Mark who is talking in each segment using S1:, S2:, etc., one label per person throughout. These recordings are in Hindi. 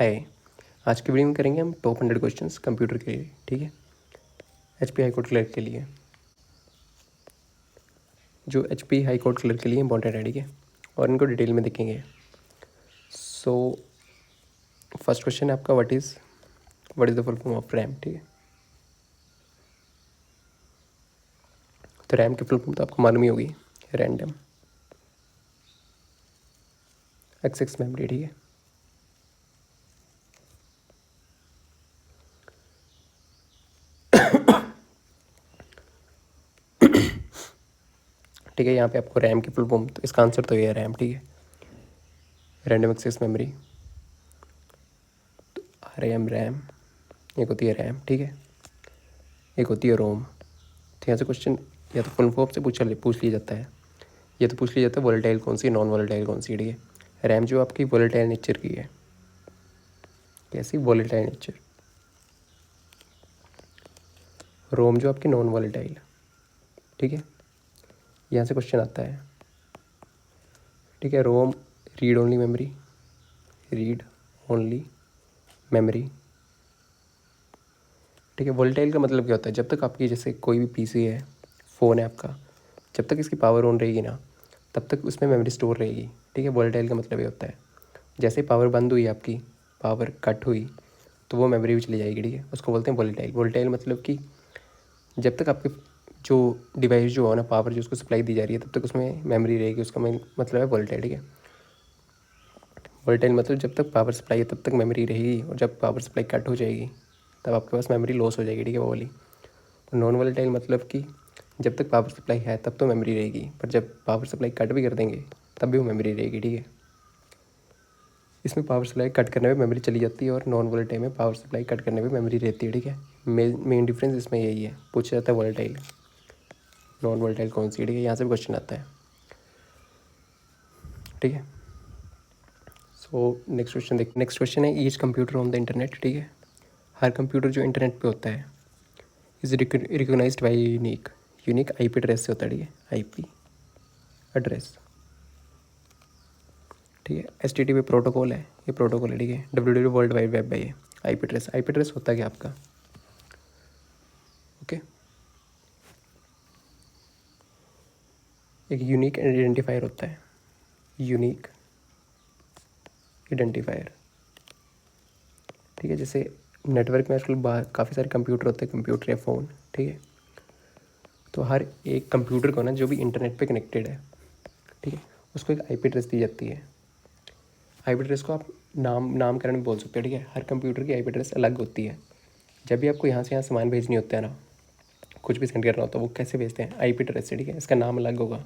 S1: हाय। आज की वीडियो में करेंगे हम टॉप 100 क्वेश्चंस कंप्यूटर के लिए। ठीक है, एचपी हाई कोर्ट क्लर्क के लिए, जो एचपी हाई कोर्ट क्लर्क के लिए इंपॉर्टेंट है। ठीक है, और इनको डिटेल में देखेंगे। सो फर्स्ट क्वेश्चन है आपका, what is the full form of RAM. ठीक है, तो रैम की फुल फॉर्म तो आपको मालूम ही होगी, रैंडम एक्सेस मेमोरी। ठीक है, ठीक है, यहाँ पे आपको रैम की फुल फॉर्म, तो इसका आंसर तो ये है रैम। ठीक है, रैंडम एक्सेस मेमोरी, तो रैम एक होती है रैम। ठीक है, एक होती है रोम। तो यहाँ से क्वेश्चन या तो फुल फॉर्म से पूछ लिया जाता है, या तो पूछ लिया जाता है वोलेटाइल कौन सी, नॉन वोलेटाइल कौन सी। ठीक है, रैम जो आपकी वोलेटाइल नेचर की है। कैसी? Volatile nature. रोम जो आपकी नॉन वोलेटाइल। ठीक है, यहाँ से क्वेश्चन आता है। ठीक है, ROM read only memory, read only memory. ठीक है, वोलेटाइल का मतलब क्या होता है? जब तक आपकी जैसे कोई भी पीसी है, फ़ोन है आपका, जब तक इसकी पावर ऑन रहेगी ना, तब तक उसमें मेमोरी स्टोर रहेगी। ठीक है, वोलेटाइल का मतलब ये होता है जैसे पावर बंद हुई आपकी, पावर कट हुई, तो वो मेमोरी भी चली जाएगी। ठीक है, उसको बोलते हैं वोलेटाइल। वोलेटाइल मतलब कि जब तक आपके जो डिवाइस जो है ना, पावर जो उसको सप्लाई दी जा रही है, तब तक उसमें मेमोरी रहेगी। उसका मतलब है वोलेटाइल। ठीक है, वोलेटाइल मतलब जब तक पावर सप्लाई है तब तक मेमोरी रहेगी, और जब पावर सप्लाई कट हो जाएगी तब आपके पास मेमोरी लॉस हो जाएगी। ठीक है, वो वाली। और नॉन वोलेटाइल मतलब कि जब तक पावर सप्लाई है तब तो मेमोरी रहेगी, पर जब पावर सप्लाई कट भी कर देंगे तब भी वो मेमोरी रहेगी। ठीक है, इसमें पावर सप्लाई कट करने में मेमोरी चली जाती है, और नॉन वोलेटाइल में पावर सप्लाई कट करने में मेमोरी रहती है। ठीक है, मेन डिफरेंस इसमें यही है। पूछा जाता है वोलेटाइल नॉन वोलेटाइल कौन सी। ठीक है, यहाँ से भी क्वेश्चन आता है। ठीक है, सो नेक्स्ट क्वेश्चन है, each computer on the internet. ठीक है, हर कंप्यूटर जो इंटरनेट पे होता है is recognised by unique IP address से होता है। ठीक है, आईपी एड्रेस। ठीक है, एचटीटीपी प्रोटोकॉल है, ये प्रोटोकॉल है। ठीक है, डब्ल्यू वर्ल्ड वाइड वेब है ये। आईपी एड्रेस होता है क्या आपका? ओके, एक यूनिक आइडेंटिफायर होता है, यूनिक आइडेंटिफायर। ठीक है, जैसे नेटवर्क में आजकल बाहर काफ़ी सारे कंप्यूटर होते हैं, कंप्यूटर या फ़ोन। ठीक है, तो हर एक कंप्यूटर को ना, जो भी इंटरनेट पे कनेक्टेड है, ठीक है, उसको एक आईपी एड्रेस दी जाती है। आईपी एड्रेस को आप नामकरण भी बोल सकते हो। ठीक है, हर कंप्यूटर की आईपी एड्रेस अलग होती है। जब भी आपको यहाँ से यहाँ सामान भेजनी होता है ना, कुछ भी सेंड करना होता है, वो कैसे भेजते हैं? आईपी एड्रेस से। ठीक है, इसका नाम अलग होगा,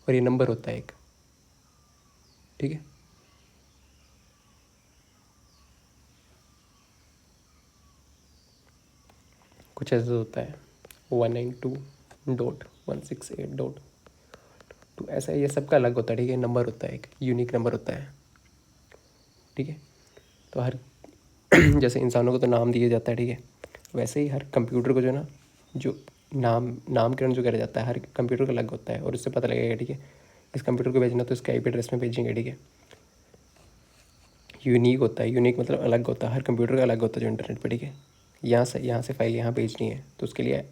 S1: और ये नंबर होता है एक। ठीक है, कुछ ऐसा होता है 192.168. तो ऐसा ये सबका अलग होता है। ठीक है, नंबर होता है, एक यूनिक नंबर होता है। ठीक है, तो हर जैसे इंसानों को तो नाम दिया जाता है। ठीक है, वैसे ही हर कंप्यूटर को जो ना, जो नामकरण जो करा जाता है, हर कंप्यूटर का अलग होता है, और उससे पता लगेगा। ठीक है, इस कंप्यूटर को भेजना तो इसके आईपी एड्रेस में भेजेंगे। ठीक है, यूनिक होता है, यूनिक मतलब अलग होता है, हर कंप्यूटर का अलग होता है जो इंटरनेट पे। ठीक है, यहाँ से फाइल यहाँ भेजनी है, तो उसके लिए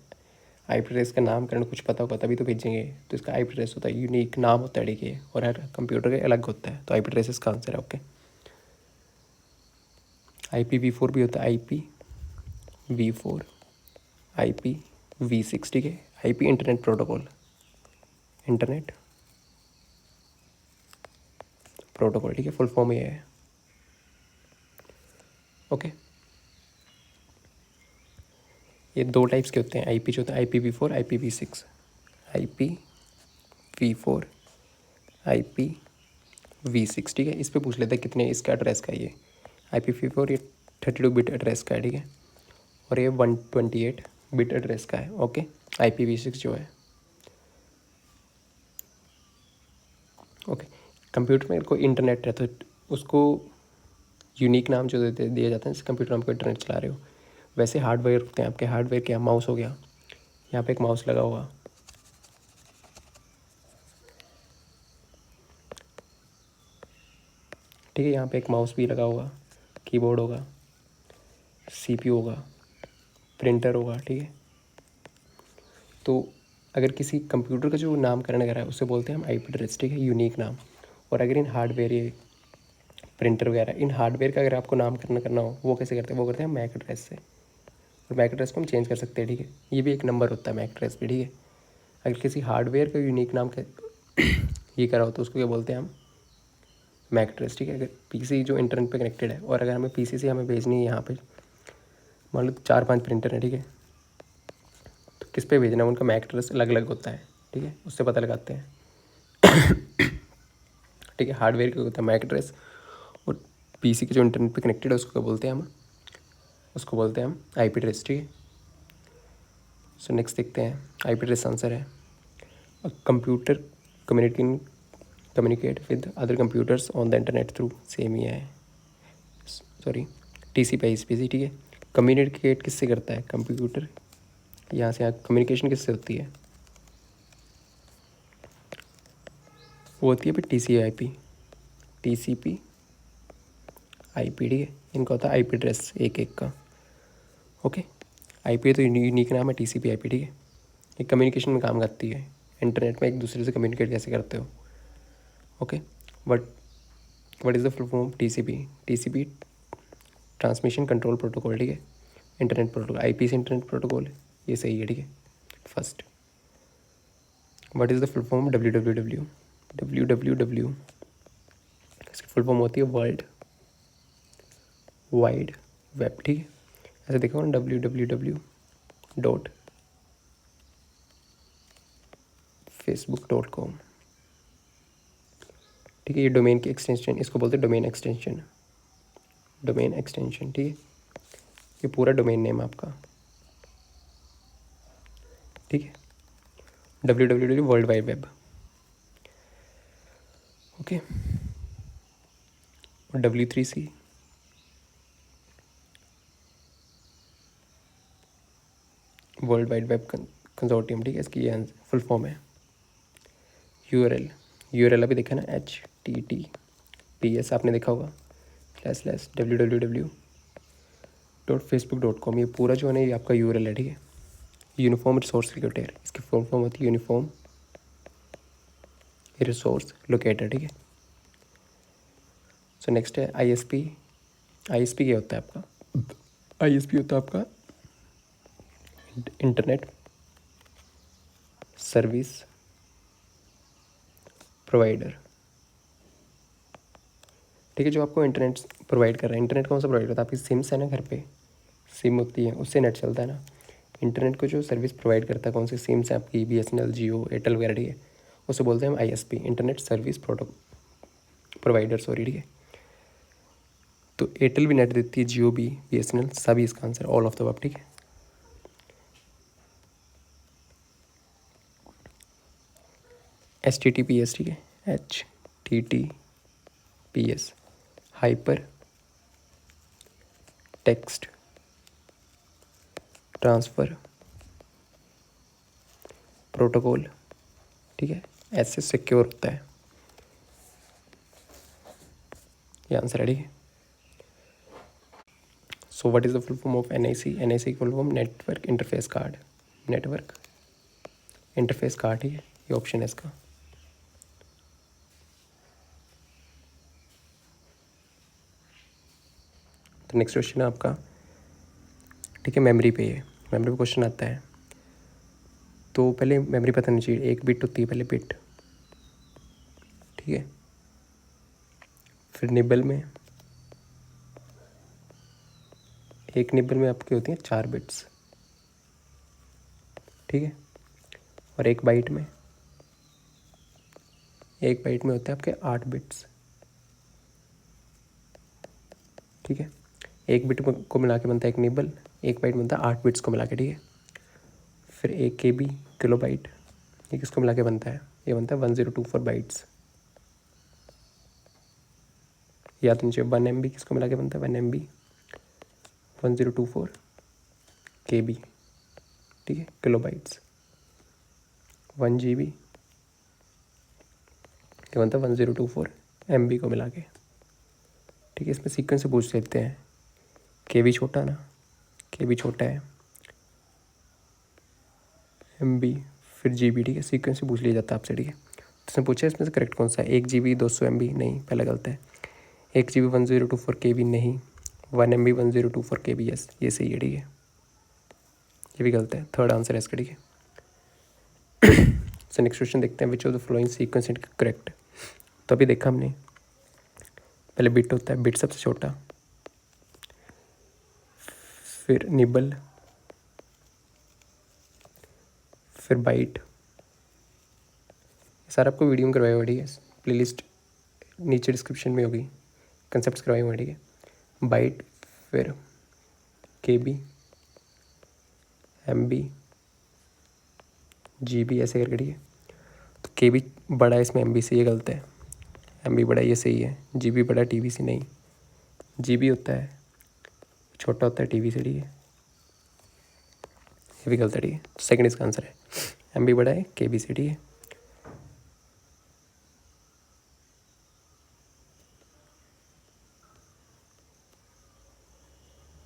S1: आईपी एड्रेस का नामकरण कुछ पता होगा तभी तो भेजेंगे। तो इसका आईपी एड्रेस होता है, यूनिक नाम होता है। ठीक है, और हर कंप्यूटर का अलग होता है, तो आईपी एड्रेस इसका आंसर है। ओके, IPv4 भी होता है, IPv4, IPv6। ठीक है, IP internet protocol, internet protocol. ठीक है, फुल फॉर्म ये है। ओके, ये दो टाइप्स के होते हैं आईपी जो होता है, IPv4, IPv6। IPv4, IPv6। ठीक है, इस पर पूछ लेते हैं कितने इसका एड्रेस का। ये IPv4 ये 32 बिट एड्रेस का है। ठीक है, और ये 128 बिट एड्रेस का है। ओके, IPv6 जो है। ओके, कंप्यूटर में कोई इंटरनेट है तो उसको यूनिक नाम जो दिया जाता है, जैसे कंप्यूटर में आपको इंटरनेट चला रहे हो, वैसे हार्डवेयर होते हैं आपके। हार्डवेयर क्या? माउस हो गया, यहाँ पे एक माउस लगा हुआ। ठीक है, यहाँ पे एक माउस भी लगा हुआ, कीबोर्ड होगा, सीपीयू होगा, प्रिंटर होगा, ठीक है। तो अगर किसी कंप्यूटर का जो नामकरण करा है उसे बोलते हैं हम आईपी एड्रेस, ठीक है, यूनिक नाम। और अगर इन हार्डवेयर, ये प्रिंटर वगैरह, इन हार्डवेयर का अगर आपको नामकरण करना हो, वो कैसे करते हैं? वो करते हैं मैक एड्रेस से। और मैक एड्रेस को हम चेंज कर सकते हैं, ठीक है। ये भी एक नंबर होता है मैक एड्रेस भी, ठीक है। अगर किसी हार्डवेयर का यूनिक नाम के ये करा हो तो उसको क्या बोलते हैं हम? मैक एड्रेस, ठीक है। अगर पीसी जो इंटरनेट पे कनेक्टेड है और अगर हमें पीसी से हमें भेजनी है यहाँ पे, मान लो 4-5 प्रिंटर है, ठीक है, तो किस पे भेजना है उनका मैक एड्रेस अलग अलग होता है, ठीक है, उससे पता लगाते हैं। ठीक है, हार्डवेयर का होता है मैक एड्रेस, और पीसी के जो इंटरनेट पे कनेक्टेड है उसको क्या बोलते हैं हम? उसको बोलते हैं हम आईपी एड्रेस, ठीक है। सो नेक्स्ट देखते हैं, आईपी एड्रेस आंसर है computer communicate with other computers on the internet through, same ही है, सॉरी, टीसीपी आईपी, ठीक है। कम्युनिकेट किससे करता है कंप्यूटर? यहाँ से यहाँ कम्युनिकेशन किससे होती है? वो होती है फिर टीसीपी आईपी, ठीक है। इनका होता है आईपी एड्रेस एक एक का, ओके। आईपी तो यूनिक नाम है, टीसीपी आईपी, ठीक है। ये कम्युनिकेशन में काम करती है, इंटरनेट में एक दूसरे से कम्युनिकेट कैसे करते हो, okay. But what is the full form? TCP transmission control protocol, ठीक है। इंटरनेट प्रोटोकॉल, आईपी से इंटरनेट प्रोटोकॉल, ये सही है, ठीक है। First, what is the full form? W, इसकी फुल फॉर्म होती है वर्ल्ड वाइड वेब, ठीक है। ऐसे देखो ना, www.facebook.com, ठीक है। ये डोमेन की एक्सटेंशन, इसको बोलते हैं डोमेन एक्सटेंशन, ठीक है। ये पूरा डोमेन नेम आपका, ठीक है। www world wide web, okay. और W3C world wide web consortium, ठीक है। इसकी ये फुल फॉर्म है। यूआरएल अभी देखा ना, HTTPS आपने देखा होगा, www.facebook.com, ये पूरा जो है ना ये आपका यूआरएल है, ठीक है। यूनिफॉर्म रिसोर्स लोकेटर, इसकी फुल फॉर्म होती है यूनिफॉर्म रिसोर्स लोकेटर, ठीक है। सो नेक्स्ट है आईएसपी क्या होता है आपका? आईएसपी होता है आपका इंटरनेट सर्विस प्रोवाइडर, ठीक है। जो आपको इंटरनेट प्रोवाइड कर रहा है, इंटरनेट कौन सा प्रोवाइड करता है? आपकी सिम्स है ना, घर पे सिम होती है, उससे नेट चलता है ना। इंटरनेट को जो सर्विस प्रोवाइड करता है, कौन सी सिम्स है आपकी, BSNL, जियो, एयरटेल वगैरह, ठीक है, उसे बोलते हैं हम ISP, internet service provider, sorry, ठीक है। तो एयरटेल भी नेट देती है, जियो भी, BSNL, सभी इसका answer all of the above, ठीक है। HTTPS, ठीक है, HTTPS hyper text transfer protocol, ठीक है, ऐसे सिक्योर होता है, ये आंसर है, ठीक है। So what is the full form of NIC की full form network interface card, ठीक है, ये ऑप्शन है इसका। तो नेक्स्ट क्वेश्चन है आपका, ठीक है, मेमोरी पे क्वेश्चन आता है। तो पहले मेमोरी पता नहीं चाहिए, एक बिट होती है पहले बिट, ठीक है। फिर निबल में, एक निबल में आपकी होती हैं 4 बिट्स, ठीक है। और एक बाइट में होते हैं आपके 8 बिट्स, ठीक है। एक बिट को मिला के बनता है एक निबल, एक बाइट बनता है 8 बिट्स को मिला के, ठीक है। फिर 1 KB किलो बाइट, ये किसको मिला के बनता है? ये बनता है 1024 बाइट्स, या तो नीचे 1 MB किसको मिला के बनता है? 1 MB 1024 KB, ठीक है, किलो बाइट्स। 1 GB ये बनता है 1024 MB को मिला के, ठीक है। इसमें सीक्वेंस से पूछ लेते हैं, के बी छोटा ना, के बी छोटा है, एम बी फिर जी बी, ठीक है। सीक्वेंस से पूछ लिया जाता है आपसे, ठीक है। तो उसने पूछा इसमें से करेक्ट कौन सा है, 1 GB 200 MB, नहीं पहला गलत है। 1 GB 1024 KB, नहीं। 1 MB 1024 KB, यस ये सही है, ठीक है। ये भी गलत है, थर्ड आंसर है इसका, ठीक है। सो नेक्स्ट क्वेश्चन देखते हैं, which of the following sequence is correct. तो अभी देखा हमने, पहले बिट होता है, बिट सबसे छोटा, फिर निबल, फिर बाइट। सारा आपको वीडियो में करवाया हुआ, ठीक है। प्लेलिस्ट नीचे डिस्क्रिप्शन में होगी, कंसेप्ट करवाए हुए, ठीक है। बाइट, फिर K B, M B, G B, ऐसे करके, ठीक है। तो के बी बड़ा है इसमें एम बी से, ये गलत है। एम बी बड़ा है, ये सही है। जी बी बड़ा टी वी से, नहीं। जी बी होता है छोटा होता है टी वी से, ठीक है। ये भी गलत है, ठीक है। सेकंड इसका आंसर है, एम बी बड़ा है के बी से, ठीक है।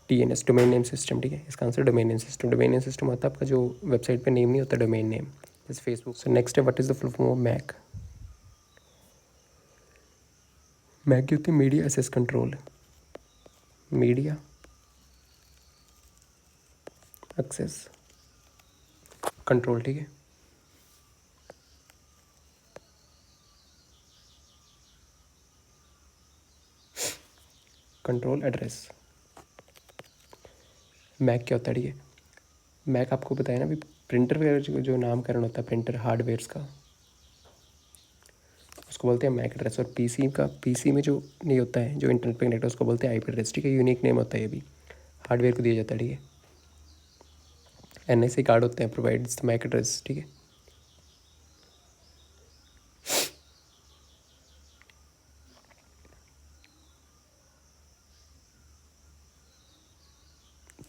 S1: DNS, डोमेन नेम सिस्टम, ठीक है। इसका answer domain name system. Domain name system होता है आपका जो वेबसाइट पे नेम नहीं होता, डोमेन नेम, जैसे फेसबुक। सो नेक्स्ट है, what is the full form of MAC. MAC की होती है media access control, media access control, ठीक है। Control address. मैक क्या होता है, ठीक है। मैक आपको बताया ना अभी, प्रिंटर वगैरह जो नामकरण होता है प्रिंटर हार्डवेयर्स का, उसको बोलते हैं मैक एड्रेस। और पीसी का, पीसी में जो नहीं होता है, जो इंटरनेट पे कनेक्ट है, उसको बोलते हैं आईपी एड्रेस, ठीक है। यूनिक नेम होता है, ये भी हार्डवेयर को दिया जाता है, ठीक है। एनआईसी कार्ड होते हैं, प्रोवाइड्स मैक एड्रेस, ठीक है।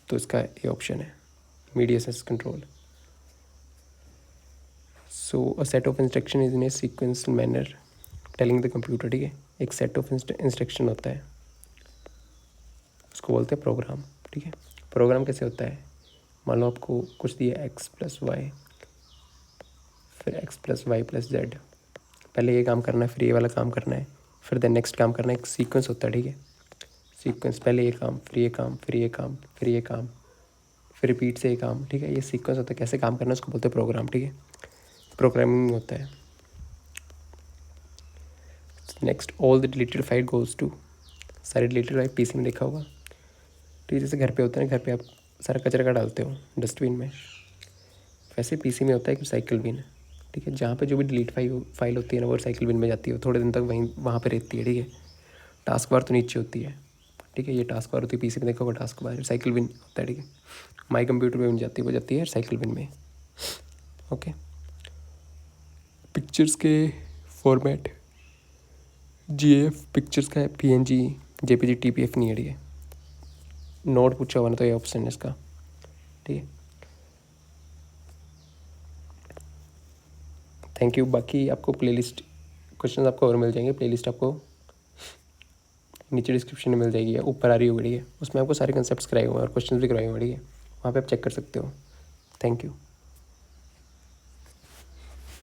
S1: तो इसका ये ऑप्शन है, media access control. So a set of instruction is in a sequence manner telling the computer, ठीक है। एक सेट ऑफ इंस्ट्रक्शन होता है, उसको बोलते हैं प्रोग्राम, ठीक है। प्रोग्राम कैसे होता है, मान लो आपको कुछ दिया एक्स प्लस वाई, फिर X plus Y plus Z, पहले ये काम करना है, फिर ये वाला काम करना है, फिर देन नेक्स्ट काम करना है। एक सीक्वेंस होता है, ठीक है। सीक्वेंस, पहले ये काम, फिर ये काम, फिर ये काम, फिर ये काम, फिर रिपीट से ये काम, ठीक है। ये सीक्वेंस होता है, कैसे काम करना है उसको बोलते हैं प्रोग्राम, ठीक है। प्रोग्रामिंग होता है। Next, all the deleted file goes to, सारे डिलीटेड फाइल पीसी में देखा होगा, ठीक है। जैसे घर पे होता है ना, घर पे आप सारा कचरा का डालते हो डस्टबिन में, वैसे पीसी में होता है कि साइकिल बिन, ठीक है। जहाँ पे जो भी डिलीट फाइल होती है ना, वो साइकिल बिन में जाती है, थोड़े दिन तक वहीं वहाँ पे रहती है, ठीक है। टास्क बार तो नीचे होती है, ठीक है। ये टास्क बार होती है, पीसी में देखा होगा टास्क बार, साइकिल बिन होता है, ठीक है। माई कंप्यूटर में बन जाती है, वो जाती है साइकिल बिन में, ओके। पिक्चर्स के फॉर्मेट GIF पिक्चर्स का है, PNG JPG TPF नहीं है, ठीक है। नोट पूछा हुआ ना, तो ये ऑप्शन है इसका, ठीक है। Thank you. बाकी आपको प्लेलिस्ट क्वेश्चन आपको और मिल जाएंगे, प्लेलिस्ट आपको नीचे डिस्क्रिप्शन में मिल जाएगी या ऊपर आ रही होगी, ठीक है। उसमें आपको सारे कंसेप्ट्स कराए हुए हैं और क्वेश्चन भी कराए हुए हैं, ठीक है। वहाँ पे आप चेक कर सकते हो। Thank you.